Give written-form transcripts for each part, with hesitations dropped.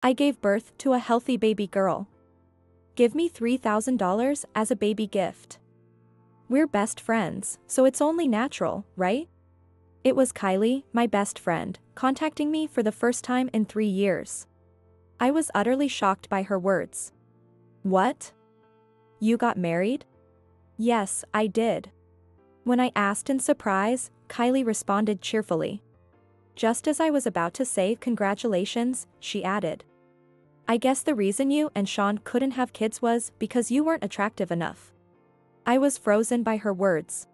I gave birth to a healthy baby girl. Give me $3,000 as a baby gift. We're best friends, so it's only natural, right? It was Kylie, my best friend, contacting me for the first time in 3 years. I was utterly shocked by her words. What? You got married? Yes, I did. When I asked in surprise, Kylie responded cheerfully. Just as I was about to say congratulations, she added. I guess the reason you and Sean couldn't have kids was because you weren't attractive enough. I was frozen by her words.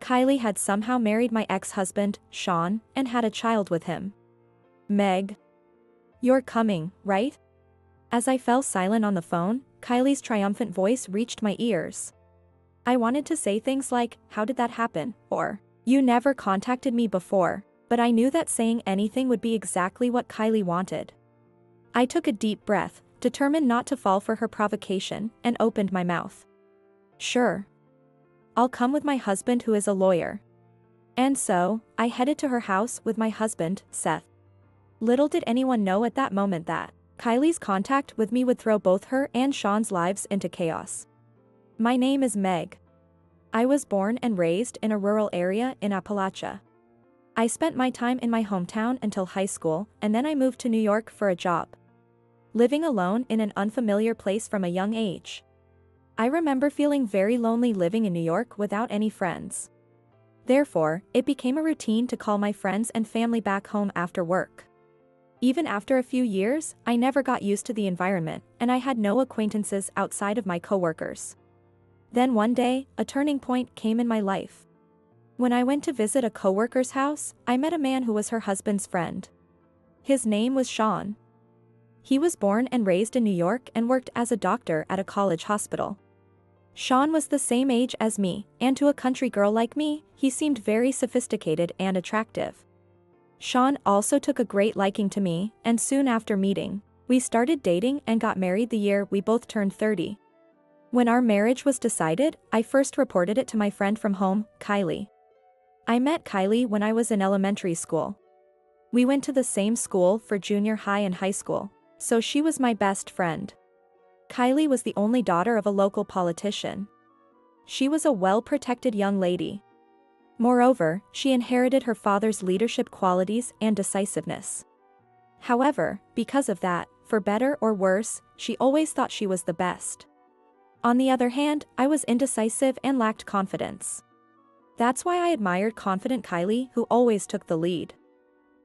Kylie had somehow married my ex-husband, Sean, and had a child with him. Meg. You're coming, right? As I fell silent on the phone, Kylie's triumphant voice reached my ears. I wanted to say things like, how did that happen, or, you never contacted me before, but I knew that saying anything would be exactly what Kylie wanted. I took a deep breath, determined not to fall for her provocation, and opened my mouth. Sure. I'll come with my husband who is a lawyer. And so, I headed to her house with my husband, Seth. Little did anyone know at that moment that Kylie's contact with me would throw both her and Sean's lives into chaos. My name is Meg. I was born and raised in a rural area in Appalachia. I spent my time in my hometown until high school, and then I moved to New York for a job. Living alone in an unfamiliar place from a young age. I remember feeling very lonely living in New York without any friends. Therefore, it became a routine to call my friends and family back home after work. Even after a few years, I never got used to the environment, and I had no acquaintances outside of my coworkers. Then one day, a turning point came in my life. When I went to visit a coworker's house, I met a man who was her husband's friend. His name was Sean. He was born and raised in New York and worked as a doctor at a college hospital. Sean was the same age as me, and to a country girl like me, he seemed very sophisticated and attractive. Sean also took a great liking to me, and soon after meeting, we started dating and got married the year we both turned 30. When our marriage was decided, I first reported it to my friend from home, Kylie. I met Kylie when I was in elementary school. We went to the same school for junior high and high school, so she was my best friend. Kylie was the only daughter of a local politician. She was a well-protected young lady. Moreover, she inherited her father's leadership qualities and decisiveness. However, because of that, for better or worse, she always thought she was the best. On the other hand, I was indecisive and lacked confidence. That's why I admired confident Kylie, who always took the lead.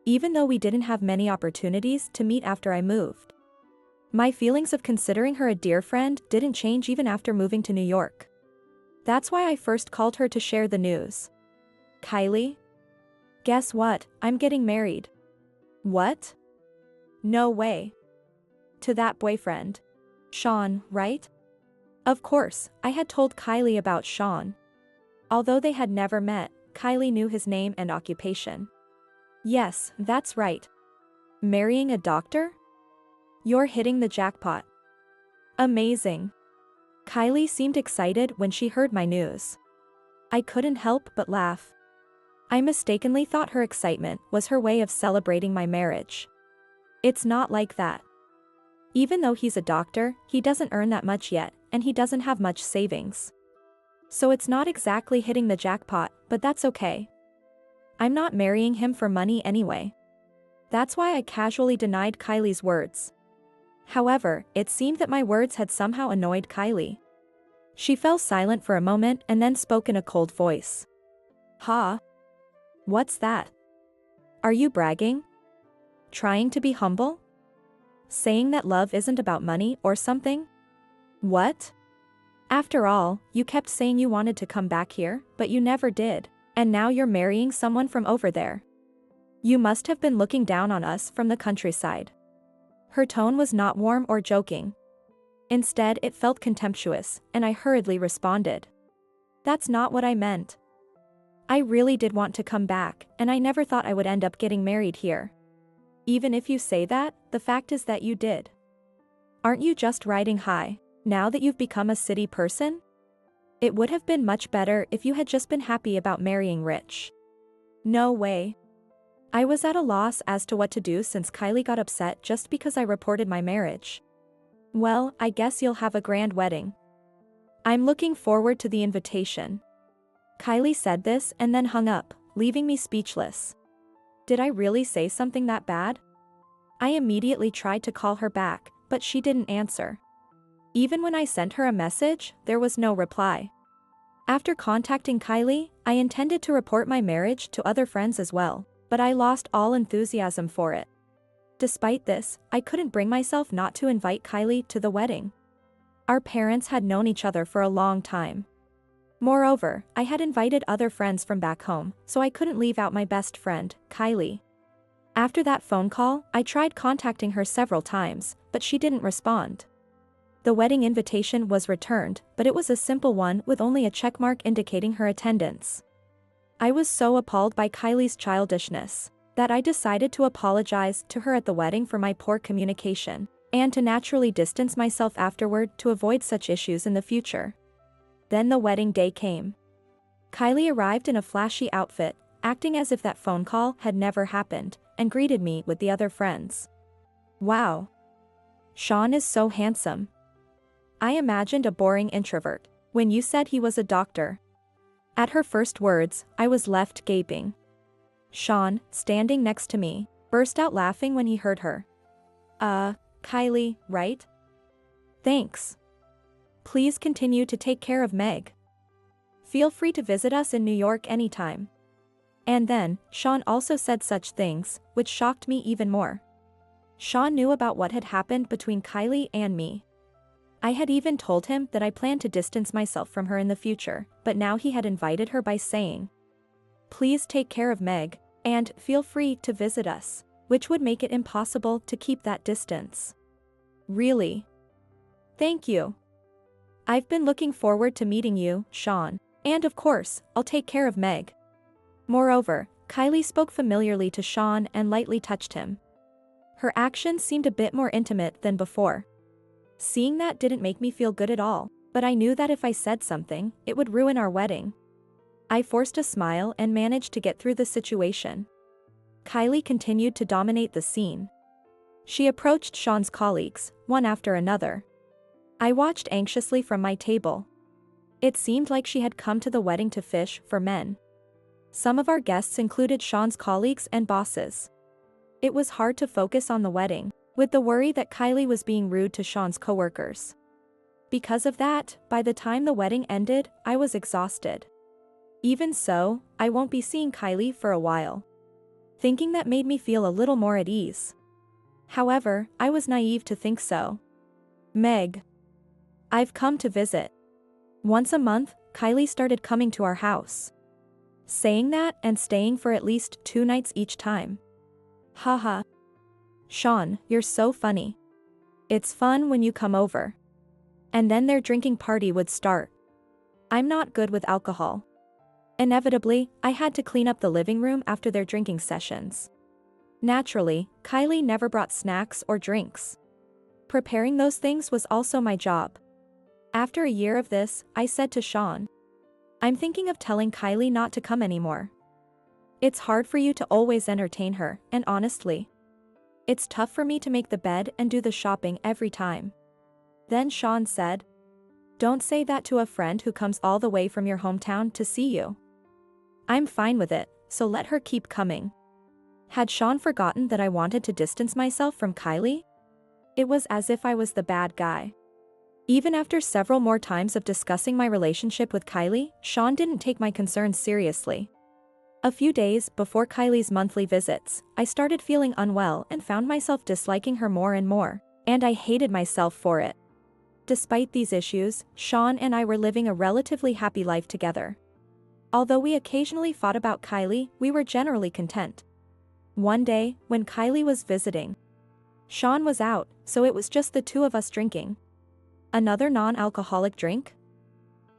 Even though we didn't have many opportunities to meet after I moved. My feelings of considering her a dear friend didn't change even after moving to New York. That's why I first called her to share the news. Kylie? Guess what, I'm getting married. What? No way. To that boyfriend. Sean, right? Of course, I had told Kylie about Sean. Although they had never met, Kylie knew his name and occupation. Yes, that's right. Marrying a doctor? You're hitting the jackpot. Amazing. Kylie seemed excited when she heard my news. I couldn't help but laugh. I mistakenly thought her excitement was her way of celebrating my marriage. It's not like that. Even though he's a doctor, he doesn't earn that much yet, and he doesn't have much savings. So it's not exactly hitting the jackpot, but that's okay. I'm not marrying him for money anyway. That's why I casually denied Kylie's words. However, it seemed that my words had somehow annoyed Kylie. She fell silent for a moment and then spoke in a cold voice. Huh? What's that? Are you bragging? Trying to be humble? Saying that love isn't about money or something? What? After all, you kept saying you wanted to come back here, but you never did, and now you're marrying someone from over there. You must have been looking down on us from the countryside. Her tone was not warm or joking. Instead, it felt contemptuous, and I hurriedly responded. That's not what I meant. I really did want to come back, and I never thought I would end up getting married here. Even if you say that, the fact is that you did. Aren't you just riding high, now that you've become a city person? It would have been much better if you had just been happy about marrying rich. No way. I was at a loss as to what to do since Kylie got upset just because I reported my marriage. Well, I guess you'll have a grand wedding. I'm looking forward to the invitation. Kylie said this and then hung up, leaving me speechless. Did I really say something that bad? I immediately tried to call her back, but she didn't answer. Even when I sent her a message, there was no reply. After contacting Kylie, I intended to report my marriage to other friends as well, but I lost all enthusiasm for it. Despite this, I couldn't bring myself not to invite Kylie to the wedding. Our parents had known each other for a long time. Moreover, I had invited other friends from back home, so I couldn't leave out my best friend, Kylie. After that phone call, I tried contacting her several times, but she didn't respond. The wedding invitation was returned, but it was a simple one with only a checkmark indicating her attendance. I was so appalled by Kylie's childishness that I decided to apologize to her at the wedding for my poor communication, and to naturally distance myself afterward to avoid such issues in the future. Then the wedding day came. Kylie arrived in a flashy outfit, acting as if that phone call had never happened, and greeted me with the other friends. Wow. Sean is so handsome. I imagined a boring introvert when you said he was a doctor. At her first words, I was left gaping. Sean, standing next to me, burst out laughing when he heard her. Kylie, right? Thanks. Please continue to take care of Meg. Feel free to visit us in New York anytime. And then, Sean also said such things, which shocked me even more. Sean knew about what had happened between Kylie and me. I had even told him that I planned to distance myself from her in the future, but now he had invited her by saying, "Please take care of Meg, and feel free to visit us," which would make it impossible to keep that distance. Really? Thank you. I've been looking forward to meeting you, Sean, and of course, I'll take care of Meg. Moreover, Kylie spoke familiarly to Sean and lightly touched him. Her actions seemed a bit more intimate than before. Seeing that didn't make me feel good at all, but I knew that if I said something, it would ruin our wedding. I forced a smile and managed to get through the situation. Kylie continued to dominate the scene. She approached Sean's colleagues, one after another. I watched anxiously from my table. It seemed like she had come to the wedding to fish for men. Some of our guests included Sean's colleagues and bosses. It was hard to focus on the wedding, with the worry that Kylie was being rude to Sean's coworkers. Because of that, by the time the wedding ended, I was exhausted. Even so, I won't be seeing Kylie for a while. Thinking that made me feel a little more at ease. However, I was naive to think so. Meg. I've come to visit. Once a month, Kylie started coming to our house. Saying that and staying for at least 2 nights each time. Haha. Sean, you're so funny. It's fun when you come over. And then their drinking party would start. I'm not good with alcohol. Inevitably, I had to clean up the living room after their drinking sessions. Naturally, Kylie never brought snacks or drinks. Preparing those things was also my job. After a year of this, I said to Sean, "I'm thinking of telling Kylie not to come anymore. It's hard for you to always entertain her, and honestly, it's tough for me to make the bed and do the shopping every time." Then Sean said, "Don't say that to a friend who comes all the way from your hometown to see you. I'm fine with it, so let her keep coming." Had Sean forgotten that I wanted to distance myself from Kylie? It was as if I was the bad guy. Even after several more times of discussing my relationship with Kylie, Sean didn't take my concerns seriously. A few days before Kylie's monthly visits, I started feeling unwell and found myself disliking her more and more, and I hated myself for it. Despite these issues, Sean and I were living a relatively happy life together. Although we occasionally fought about Kylie, we were generally content. One day, when Kylie was visiting, Sean was out, so it was just the two of us drinking. Another non-alcoholic drink?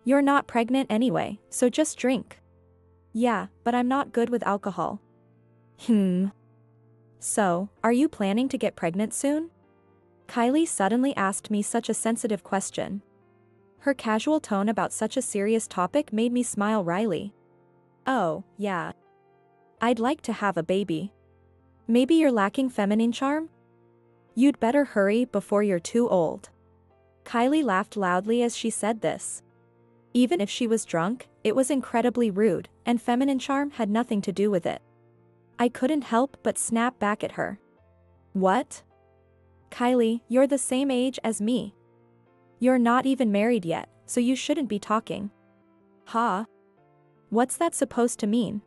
You're not pregnant anyway, so just drink. Yeah, but I'm not good with alcohol. So, are you planning to get pregnant soon? Kylie suddenly asked me such a sensitive question. Her casual tone about such a serious topic made me smile wryly. Oh, yeah. I'd like to have a baby. Maybe you're lacking feminine charm? You'd better hurry before you're too old. Kylie laughed loudly as she said this. Even if she was drunk, it was incredibly rude, and feminine charm had nothing to do with it. I couldn't help but snap back at her. What? Kylie, you're the same age as me. You're not even married yet, so you shouldn't be talking. Huh? What's that supposed to mean?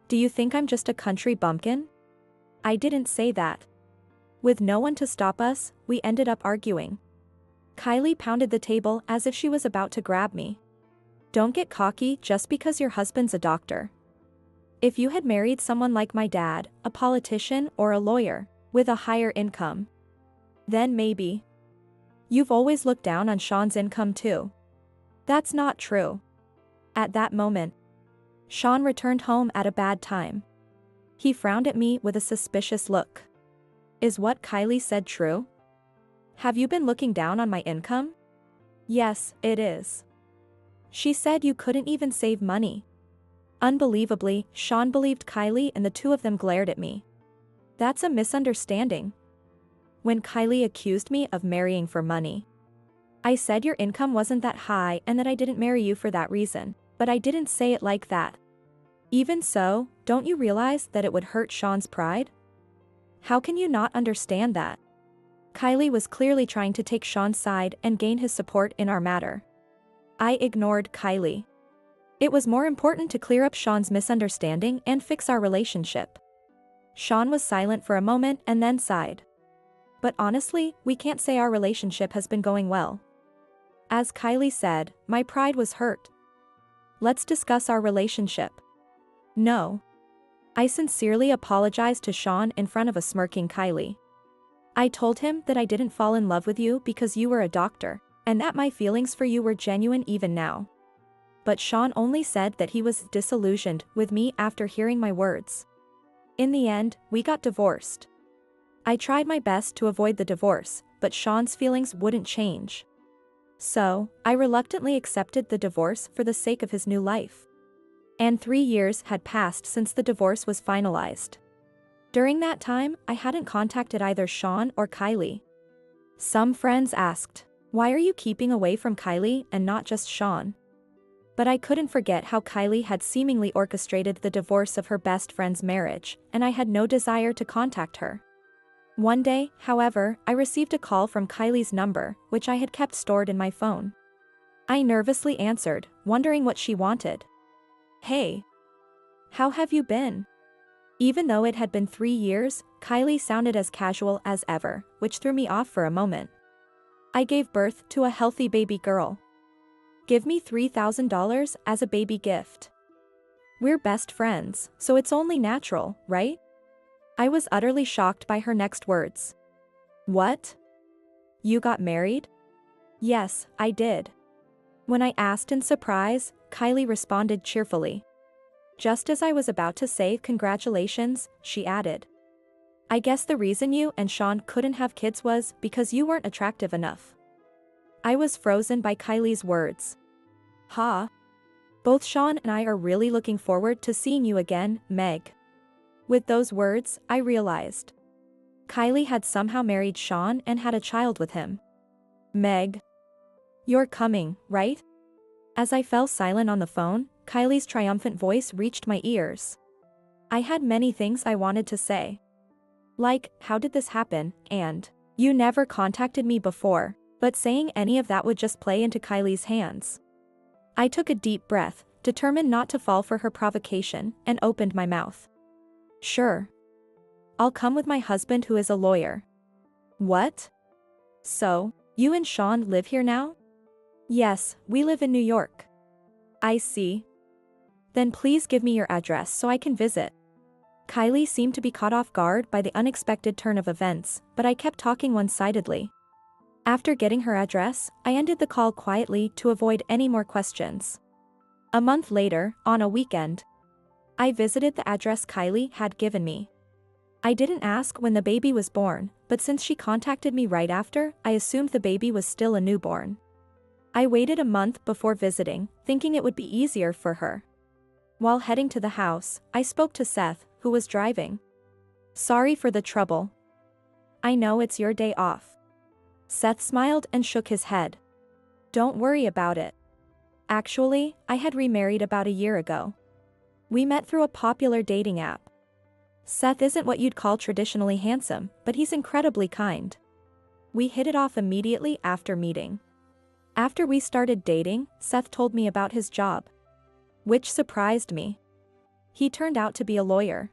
Do you think I'm just a country bumpkin? I didn't say that. With no one to stop us, we ended up arguing. Kylie pounded the table as if she was about to grab me. Don't get cocky just because your husband's a doctor. If you had married someone like my dad, a politician or a lawyer, with a higher income, then maybe. You've always looked down on Sean's income too. That's not true. At that moment, Sean returned home at a bad time. He frowned at me with a suspicious look. Is what Kylie said true? Have you been looking down on my income? Yes, it is. She said you couldn't even save money. Unbelievably, Sean believed Kylie and the two of them glared at me. That's a misunderstanding. When Kylie accused me of marrying for money, I said your income wasn't that high and that I didn't marry you for that reason, but I didn't say it like that. Even so, don't you realize that it would hurt Sean's pride? How can you not understand that? Kylie was clearly trying to take Sean's side and gain his support in our matter. I ignored Kylie. It was more important to clear up Sean's misunderstanding and fix our relationship. Sean was silent for a moment and then sighed. But honestly, we can't say our relationship has been going well. As Kylie said, my pride was hurt. Let's discuss our relationship. No. I sincerely apologized to Sean in front of a smirking Kylie. I told him that I didn't fall in love with you because you were a doctor, and that my feelings for you were genuine even now. But Sean only said that he was disillusioned with me after hearing my words. In the end, we got divorced. I tried my best to avoid the divorce, but Sean's feelings wouldn't change. So, I reluctantly accepted the divorce for the sake of his new life. And 3 years had passed since the divorce was finalized. During that time, I hadn't contacted either Sean or Kylie. Some friends asked, why are you keeping away from Kylie and not just Sean? But I couldn't forget how Kylie had seemingly orchestrated the divorce of her best friend's marriage, and I had no desire to contact her. One day, however, I received a call from Kylie's number, which I had kept stored in my phone. I nervously answered, wondering what she wanted. Hey. How have you been? Even though it had been 3 years, Kylie sounded as casual as ever, which threw me off for a moment. I gave birth to a healthy baby girl. Give me $3,000 as a baby gift. We're best friends, so it's only natural, right? I was utterly shocked by her next words. What? You got married? Yes, I did. When I asked in surprise, Kylie responded cheerfully. Just as I was about to say congratulations, she added. I guess the reason you and Sean couldn't have kids was because you weren't attractive enough. I was frozen by Kylie's words. Huh? Both Sean and I are really looking forward to seeing you again, Meg. With those words, I realized. Kylie had somehow married Sean and had a child with him. Meg. You're coming, right? As I fell silent on the phone, Kylie's triumphant voice reached my ears. I had many things I wanted to say. Like, how did this happen, and, you never contacted me before, but saying any of that would just play into Kylie's hands. I took a deep breath, determined not to fall for her provocation, and opened my mouth. Sure. I'll come with my husband who is a lawyer. What? So, you and Sean live here now? Yes, we live in New York. I see. Then please give me your address so I can visit. Kylie seemed to be caught off guard by the unexpected turn of events, but I kept talking one-sidedly. After getting her address, I ended the call quietly to avoid any more questions. A month later, on a weekend, I visited the address Kylie had given me. I didn't ask when the baby was born, but since she contacted me right after, I assumed the baby was still a newborn. I waited a month before visiting, thinking it would be easier for her. While heading to the house, I spoke to Seth, who was driving. Sorry for the trouble. I know it's your day off. Seth smiled and shook his head. Don't worry about it. Actually, I had remarried about a year ago. We met through a popular dating app. Seth isn't what you'd call traditionally handsome, but he's incredibly kind. We hit it off immediately after meeting. After we started dating, Seth told me about his job, which surprised me. He turned out to be a lawyer.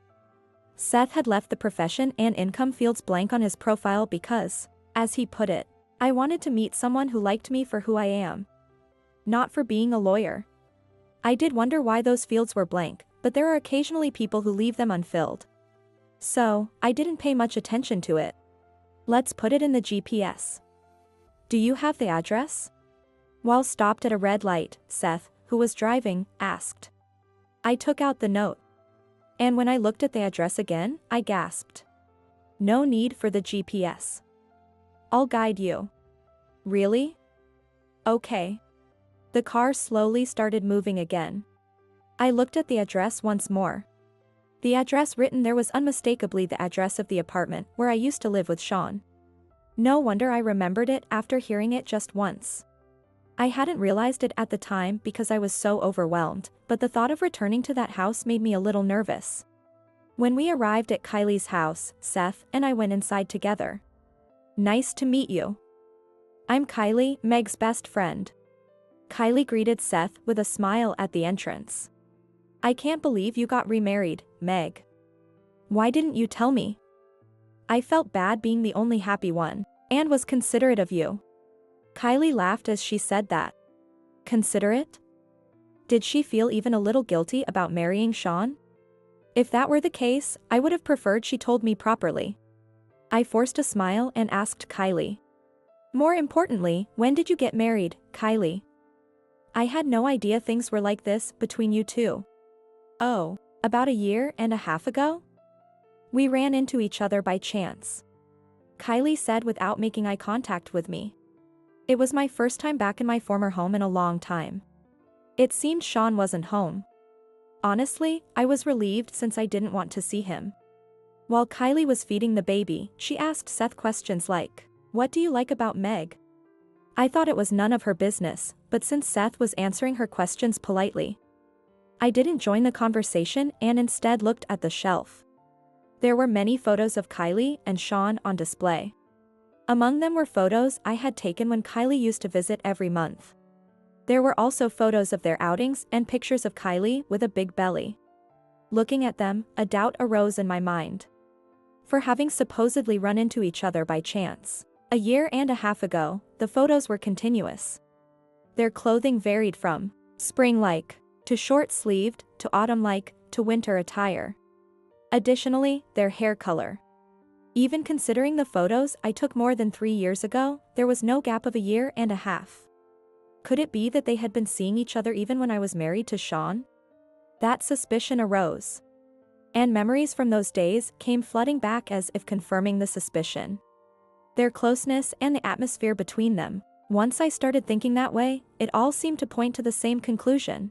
Seth had left the profession and income fields blank on his profile because, as he put it, I wanted to meet someone who liked me for who I am, not for being a lawyer. I did wonder why those fields were blank, but there are occasionally people who leave them unfilled. So, I didn't pay much attention to it. Let's put it in the GPS. Do you have the address? While stopped at a red light, Seth, who was driving, asked. I took out the note. And when I looked at the address again, I gasped. No need for the GPS. I'll guide you. Really? Okay. The car slowly started moving again. I looked at the address once more. The address written there was unmistakably the address of the apartment where I used to live with Sean. No wonder I remembered it after hearing it just once. I hadn't realized it at the time because I was so overwhelmed, but the thought of returning to that house made me a little nervous. When we arrived at Kylie's house, Seth and I went inside together. Nice to meet you. I'm Kylie, Meg's best friend. Kylie greeted Seth with a smile at the entrance. I can't believe you got remarried, Meg. Why didn't you tell me? I felt bad being the only happy one, and was considerate of you. Kylie laughed as she said that. Considerate? Did she feel even a little guilty about marrying Sean? If that were the case, I would have preferred she told me properly. I forced a smile and asked Kylie. More importantly, when did you get married, Kylie? I had no idea things were like this between you two. Oh, about a year and a half ago? We ran into each other by chance. Kylie said without making eye contact with me. It was my first time back in my former home in a long time. It seemed Sean wasn't home. Honestly, I was relieved since I didn't want to see him. While Kylie was feeding the baby, she asked Seth questions like, "What do you like about Meg?" I thought it was none of her business, but since Seth was answering her questions politely, I didn't join the conversation and instead looked at the shelf. There were many photos of Kylie and Sean on display. Among them were photos I had taken when Kylie used to visit every month. There were also photos of their outings and pictures of Kylie with a big belly. Looking at them, a doubt arose in my mind. For having supposedly run into each other by chance, a year and a half ago, the photos were continuous. Their clothing varied from spring-like, to short-sleeved, to autumn-like, to winter attire. Additionally, their hair color. Even considering the photos I took more than 3 years ago, there was no gap of a year and a half. Could it be that they had been seeing each other even when I was married to Sean? That suspicion arose. And memories from those days came flooding back as if confirming the suspicion. Their closeness and the atmosphere between them. Once I started thinking that way, it all seemed to point to the same conclusion.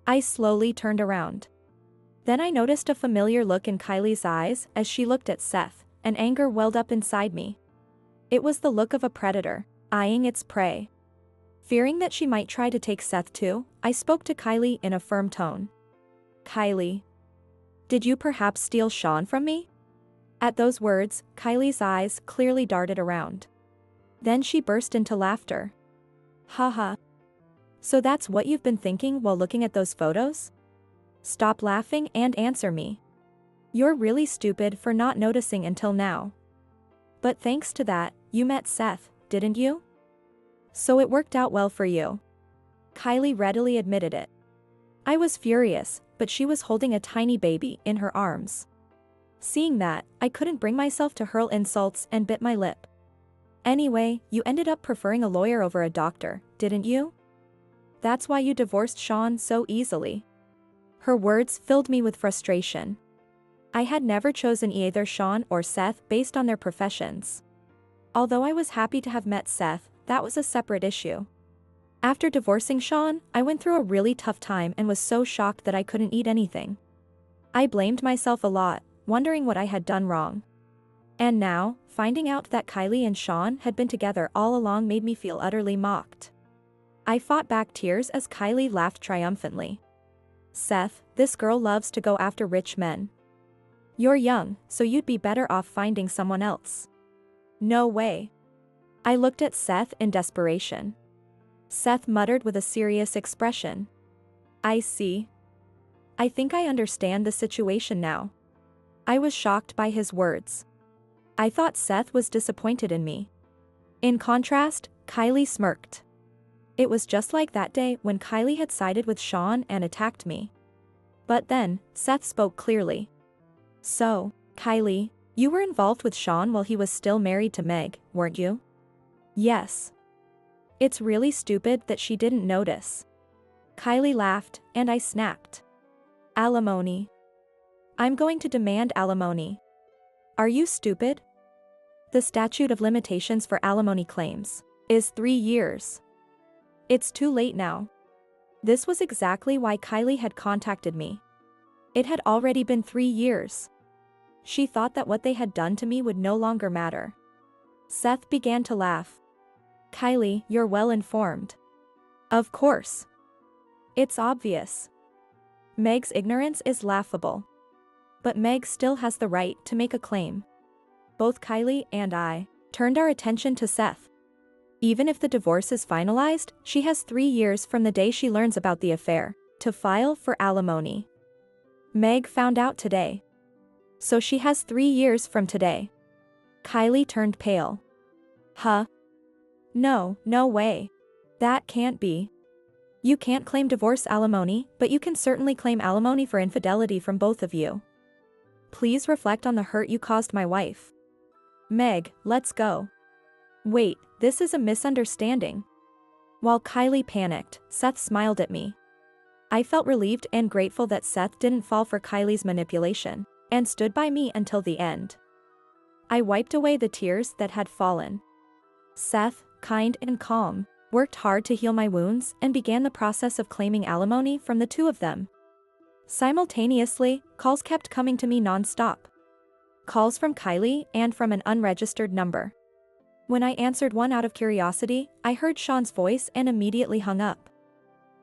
I slowly turned around. Then I noticed a familiar look in Kylie's eyes as she looked at Seth, and anger welled up inside me. It was the look of a predator, eyeing its prey. Fearing that she might try to take Seth too, I spoke to Kylie in a firm tone. Kylie. Did you perhaps steal Sean from me? At those words, Kylie's eyes clearly darted around. Then she burst into laughter. Haha. So that's what you've been thinking while looking at those photos? Stop laughing and answer me. You're really stupid for not noticing until now. But thanks to that, you met Seth, didn't you? So it worked out well for you. Kylie readily admitted it. I was furious, but she was holding a tiny baby in her arms. Seeing that, I couldn't bring myself to hurl insults and bit my lip. Anyway, you ended up preferring a lawyer over a doctor, didn't you? That's why you divorced Sean so easily. Her words filled me with frustration. I had never chosen either Sean or Seth based on their professions. Although I was happy to have met Seth, that was a separate issue. After divorcing Sean, I went through a really tough time and was so shocked that I couldn't eat anything. I blamed myself a lot, wondering what I had done wrong. And now, finding out that Kylie and Sean had been together all along made me feel utterly mocked. I fought back tears as Kylie laughed triumphantly. Seth, this girl loves to go after rich men. You're young, so you'd be better off finding someone else. No way. I looked at Seth in desperation. Seth muttered with a serious expression. I see. I think I understand the situation now. I was shocked by his words. I thought Seth was disappointed in me. In contrast, Kylie smirked. It was just like that day when Kylie had sided with Sean and attacked me. But then, Seth spoke clearly. So, Kylie, you were involved with Sean while he was still married to Meg, weren't you? Yes. It's really stupid that she didn't notice. Kylie laughed, and I snapped. Alimony. I'm going to demand alimony. Are you stupid? The statute of limitations for alimony claims is 3 years. It's too late now. This was exactly why Kylie had contacted me. It had already been 3 years. She thought that what they had done to me would no longer matter. Seth began to laugh. Kylie, you're well informed. Of course. It's obvious. Meg's ignorance is laughable. But Meg still has the right to make a claim. Both Kylie and I turned our attention to Seth. Even if the divorce is finalized, she has 3 years from the day she learns about the affair to file for alimony. Meg found out today. So she has 3 years from today. Kylie turned pale. Huh? No, no way. That can't be. You can't claim divorce alimony, but you can certainly claim alimony for infidelity from both of you. Please reflect on the hurt you caused my wife. Meg, let's go. Wait, this is a misunderstanding. While Kylie panicked, Seth smiled at me. I felt relieved and grateful that Seth didn't fall for Kylie's manipulation, and stood by me until the end. I wiped away the tears that had fallen. Seth, kind and calm, worked hard to heal my wounds and began the process of claiming alimony from the two of them. Simultaneously, calls kept coming to me non-stop. Calls from Kylie and from an unregistered number. When I answered one out of curiosity, I heard Sean's voice and immediately hung up.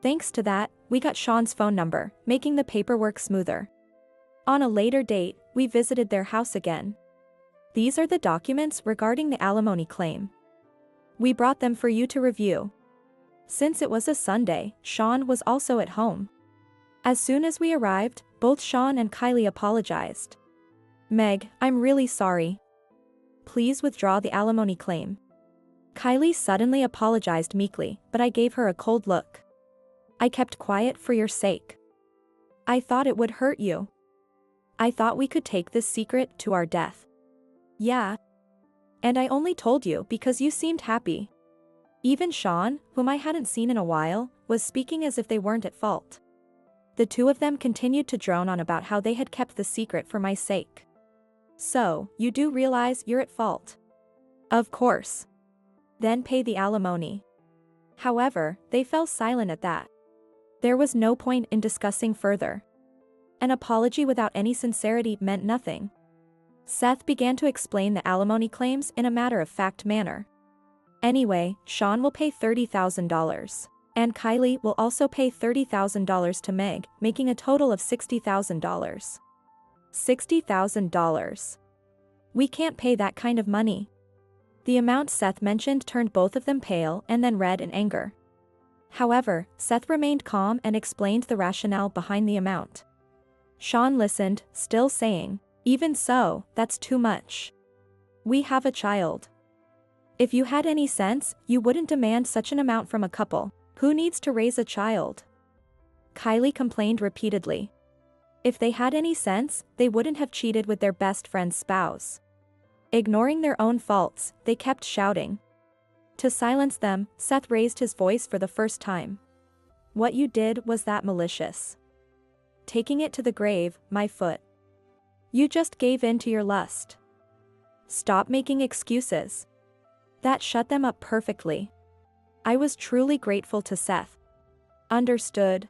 Thanks to that, we got Sean's phone number, making the paperwork smoother. On a later date, we visited their house again. These are the documents regarding the alimony claim. We brought them for you to review. Since it was a Sunday, Sean was also at home. As soon as we arrived, both Sean and Kylie apologized. Meg, I'm really sorry. Please withdraw the alimony claim. Kylie suddenly apologized meekly, but I gave her a cold look. I kept quiet for your sake. I thought it would hurt you. I thought we could take this secret to our death. Yeah. And I only told you because you seemed happy. Even Sean, whom I hadn't seen in a while, was speaking as if they weren't at fault. The two of them continued to drone on about how they had kept the secret for my sake. So, you do realize you're at fault? Of course. Then pay the alimony. However, they fell silent at that. There was no point in discussing further. An apology without any sincerity meant nothing. Seth began to explain the alimony claims in a matter-of-fact manner. Anyway, Sean will pay $30,000. And Kylie will also pay $30,000 to Meg, making a total of $60,000. $60,000. We can't pay that kind of money. The amount Seth mentioned turned both of them pale and then red in anger. However, Seth remained calm and explained the rationale behind the amount. Sean listened, still saying, "Even so, that's too much. We have a child. If you had any sense, you wouldn't demand such an amount from a couple who needs to raise a child." Kylie complained repeatedly. If they had any sense, they wouldn't have cheated with their best friend's spouse. Ignoring their own faults, they kept shouting. To silence them, Seth raised his voice for the first time. "What you did was that malicious. Taking it to the grave, my foot. You just gave in to your lust. Stop making excuses." That shut them up perfectly. I was truly grateful to Seth. "Understood."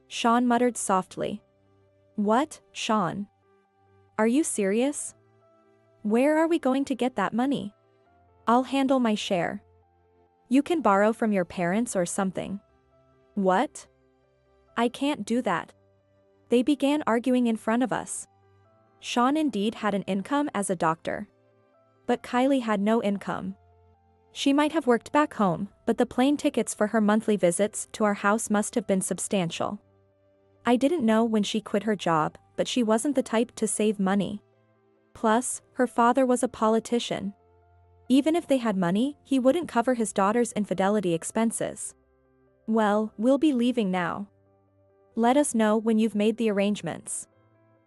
Sean muttered softly. "What, Sean? Are you serious? Where are we going to get that money? I'll handle my share. You can borrow from your parents or something. What? I can't do that. They began arguing in front of us. Sean indeed had an income as a doctor. But Kylie had no income. She might have worked back home, but the plane tickets for her monthly visits to our house must have been substantial. I didn't know when she quit her job, but she wasn't the type to save money. Plus, her father was a politician. Even if they had money, he wouldn't cover his daughter's infidelity expenses. Well, we'll be leaving now. Let us know when you've made the arrangements.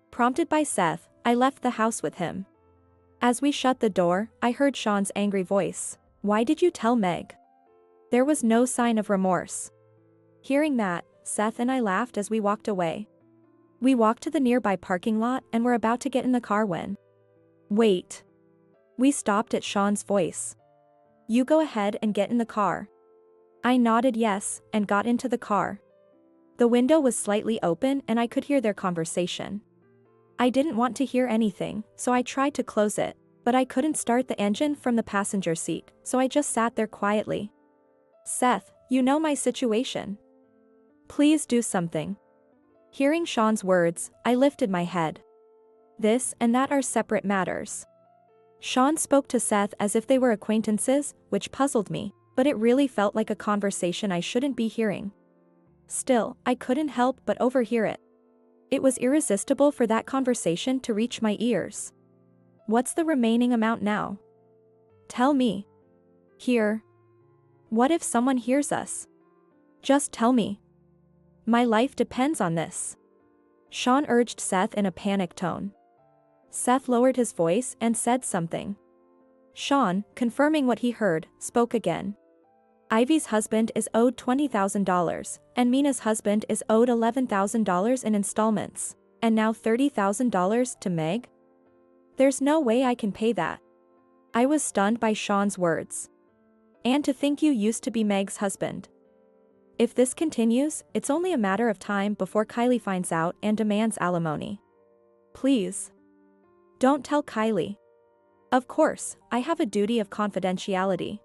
Prompted by Seth, I left the house with him. As we shut the door, I heard Sean's angry voice. Why did you tell Meg? There was no sign of remorse. Hearing that, Seth and I laughed as we walked away. We walked to the nearby parking lot and were about to get in the car when... Wait. We stopped at Sean's voice. You go ahead and get in the car. I nodded yes, and got into the car. The window was slightly open and I could hear their conversation. I didn't want to hear anything, so I tried to close it, but I couldn't start the engine from the passenger seat, so I just sat there quietly. Seth, you know my situation. Please do something. Hearing Sean's words, I lifted my head. This and that are separate matters. Sean spoke to Seth as if they were acquaintances, which puzzled me, but it really felt like a conversation I shouldn't be hearing. Still, I couldn't help but overhear it. It was irresistible for that conversation to reach my ears. What's the remaining amount now? Tell me. Here. What if someone hears us? Just tell me. My life depends on this. Sean urged Seth in a panicked tone. Seth lowered his voice and said something. Sean, confirming what he heard, spoke again. Ivy's husband is owed $20,000, and Mina's husband is owed $11,000 in installments, and now $30,000 to Meg? There's no way I can pay that. I was stunned by Sean's words. And to think you used to be Meg's husband. If this continues, it's only a matter of time before Kylie finds out and demands alimony. Please. Don't tell Kylie. Of course, I have a duty of confidentiality.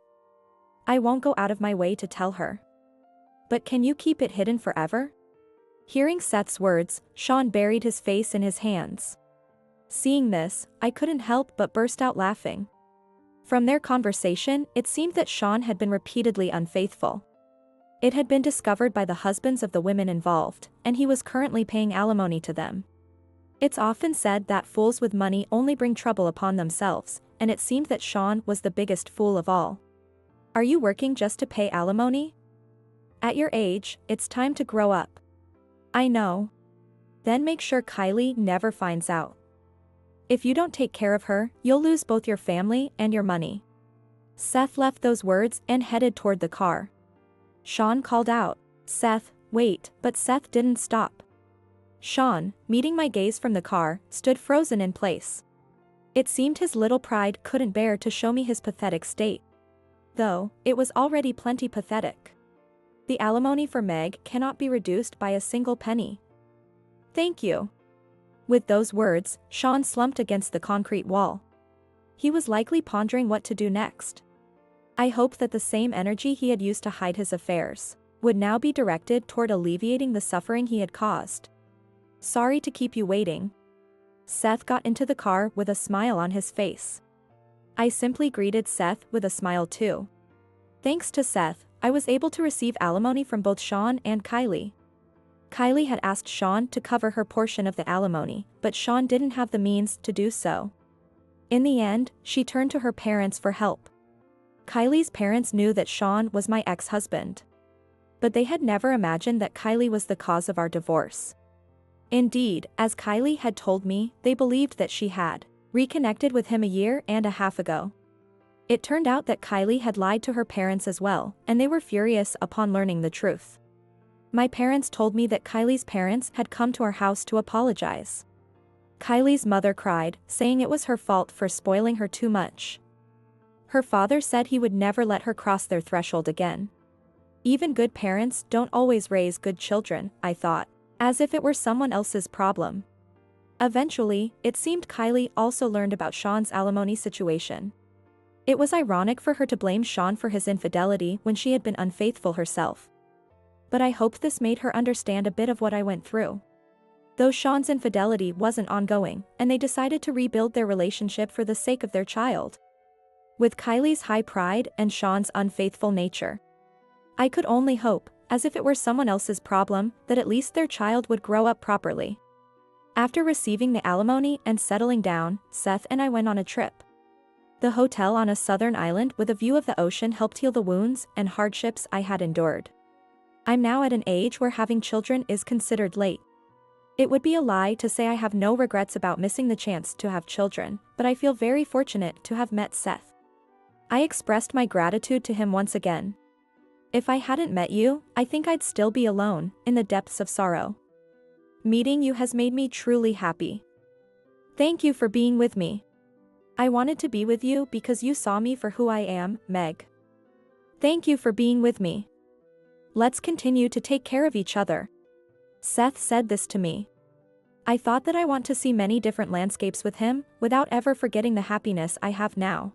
I won't go out of my way to tell her. But can you keep it hidden forever? Hearing Seth's words, Sean buried his face in his hands. Seeing this, I couldn't help but burst out laughing. From their conversation, it seemed that Sean had been repeatedly unfaithful. It had been discovered by the husbands of the women involved, and he was currently paying alimony to them. It's often said that fools with money only bring trouble upon themselves, and it seemed that Sean was the biggest fool of all. Are you working just to pay alimony? At your age, it's time to grow up. I know. Then make sure Kylie never finds out. If you don't take care of her, you'll lose both your family and your money. Seth left those words and headed toward the car. Sean called out, Seth, wait, but Seth didn't stop. Sean, meeting my gaze from the car, stood frozen in place. It seemed his little pride couldn't bear to show me his pathetic state. Though, it was already plenty pathetic. The alimony for Meg cannot be reduced by a single penny. Thank you. With those words, Sean slumped against the concrete wall. He was likely pondering what to do next. I hoped that the same energy he had used to hide his affairs would now be directed toward alleviating the suffering he had caused. Sorry to keep you waiting. Seth got into the car with a smile on his face. I simply greeted Seth with a smile too. Thanks to Seth, I was able to receive alimony from both Sean and Kylie. Kylie had asked Sean to cover her portion of the alimony, but Sean didn't have the means to do so. In the end, she turned to her parents for help. Kylie's parents knew that Sean was my ex-husband. But they had never imagined that Kylie was the cause of our divorce. Indeed, as Kylie had told me, they believed that she had reconnected with him a year and a half ago. It turned out that Kylie had lied to her parents as well, and they were furious upon learning the truth. My parents told me that Kylie's parents had come to our house to apologize. Kylie's mother cried, saying it was her fault for spoiling her too much. Her father said he would never let her cross their threshold again. Even good parents don't always raise good children, I thought, as if it were someone else's problem. Eventually, it seemed Kylie also learned about Sean's alimony situation. It was ironic for her to blame Sean for his infidelity when she had been unfaithful herself. But I hoped this made her understand a bit of what I went through. Though Sean's infidelity wasn't ongoing, and they decided to rebuild their relationship for the sake of their child. With Kylie's high pride and Sean's unfaithful nature, I could only hope, as if it were someone else's problem, that at least their child would grow up properly. After receiving the alimony and settling down, Seth and I went on a trip. The hotel on a southern island with a view of the ocean helped heal the wounds and hardships I had endured. I'm now at an age where having children is considered late. It would be a lie to say I have no regrets about missing the chance to have children, but I feel very fortunate to have met Seth. I expressed my gratitude to him once again. If I hadn't met you, I think I'd still be alone, in the depths of sorrow. Meeting you has made me truly happy. Thank you for being with me. I wanted to be with you because you saw me for who I am, Meg. Thank you for being with me. Let's continue to take care of each other. Seth said this to me. I thought that I want to see many different landscapes with him, without ever forgetting the happiness I have now.